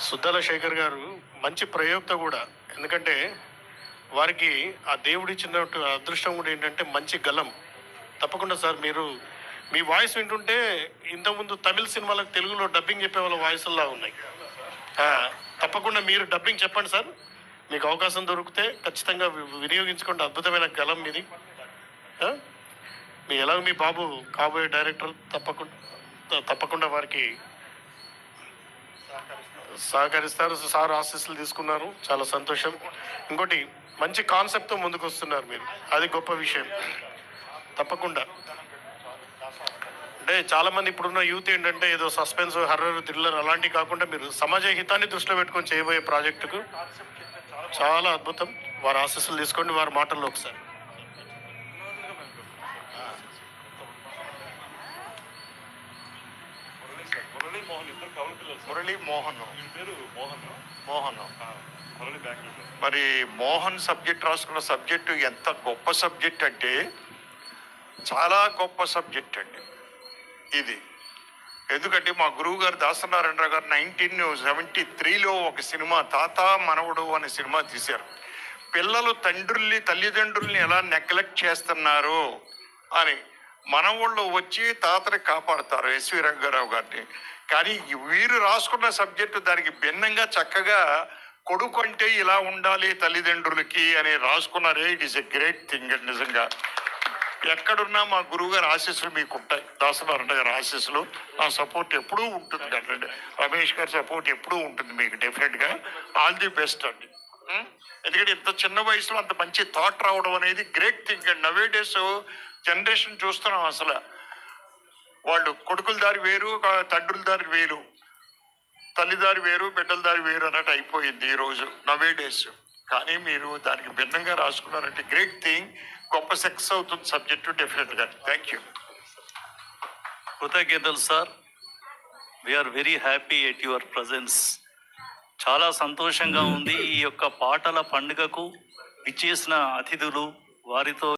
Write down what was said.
సుద్దాల శేఖర్ గారు మంచి ప్రయోక్త కూడా. ఎందుకంటే వారికి ఆ దేవుడిచ్చినట్టు అదృష్టం కూడా ఏంటంటే మంచి గలం. తప్పకుండా సార్ మీరు మీ వాయిస్ వింటుంటే ఇంతకుముందు తమిళ సినిమాలకు తెలుగులో డబ్బింగ్ చెప్పే వాళ్ళ వాయిస్లా ఉన్నాయి. ఆ, తప్పకుండా మీరు డబ్బింగ్ చెప్పండి సార్. మీకు అవకాశం దొరికితే ఖచ్చితంగా వినియోగించుకోండి. అద్భుతమైన గలం మీది. ఆ, మీ ఎలాగో మీ బాబు కాబోయే డైరెక్టర్. తప్పకుండా వారికి సహకరిస్తారు. సార్ ఆశీస్సులు తీసుకున్నారు, చాలా సంతోషం. ఇంకోటి మంచి కాన్సెప్ట్తో ముందుకు వస్తున్నారు మీరు, అది గొప్ప విషయం. తప్పకుండా అంటే చాలామంది ఇప్పుడున్న యూత్ ఏంటంటే ఏదో సస్పెన్స్, హర్రర్, థ్రిల్లర్ అలాంటివి కాకుండా మీరు సమాజ హితాన్ని దృష్టిలో పెట్టుకొని చేయబోయే ప్రాజెక్టుకు చాలా అద్భుతం. వారి ఆశీస్సులు తీసుకోండి. వారి మాటల్లో ఒకసారి. మురళీ మోహన్ మోహన్ మరి మోహన్ సబ్జెక్ట్ రాసుకున్న సబ్జెక్టు ఎంత గొప్ప సబ్జెక్ట్ అంటే చాలా గొప్ప సబ్జెక్ట్ అండి ఇది. ఎందుకంటే మా గురువు గారు దాసనారాయణరావు గారు 1973లో ఒక సినిమా తాత మనవడు అనే సినిమా తీశారు. పిల్లలు తల్లిదండ్రుల్ని ఎలా నెగ్లెక్ట్ చేస్తున్నారు అని మనవాళ్ళు వచ్చి తాతని కాపాడతారు, ఎస్వి రంగారావు గారిని. కానీ వీరు రాసుకున్న సబ్జెక్టు దానికి భిన్నంగా చక్కగా కొడుకు అంటే ఇలా ఉండాలి తల్లిదండ్రులకి అని రాసుకున్నారే. It is a great thing అండి. నిజంగా ఎక్కడున్నా మా గురువు గారి ఆశీస్సులు మీకు ఉంటాయి, దాసనారాయణ గారి ఆశీస్సులు, నా సపోర్ట్ ఎప్పుడూ ఉంటుంది కదండి. రమేష్ గారి సపోర్ట్ ఎప్పుడూ ఉంటుంది మీకు. డెఫినెట్గా ఆల్ ది బెస్ట్ అండి. ఎందుకంటే ఇంత చిన్న వయసులో అంత మంచి థాట్ రావడం అనేది గ్రేట్ థింగ్ అండి. నవే డేస్ జనరేషన్ చూస్తున్నాం, అసలు వాళ్ళు కొడుకుల దారి వేరు, తండ్రుల దారి వేరు, తల్లిదారి వేరు, బిడ్డల దారి వేరు అన్నట్టు అయిపోయింది ఈరోజు నవే డేస్. కానీ మీరు దానికి భిన్నంగా రాసుకున్నారంటే గ్రేట్ థింగ్. గొప్ప సక్సెస్ అవుతుంది సబ్జెక్టు డెఫినెట్గా. Thank you. కృతజ్ఞతలు sir. We are very happy at your presence. చాలా సంతోషంగా ఉంది. ఈ యొక్క పాటల పండుగకు ఇచ్చేసిన అతిథులు, వారితో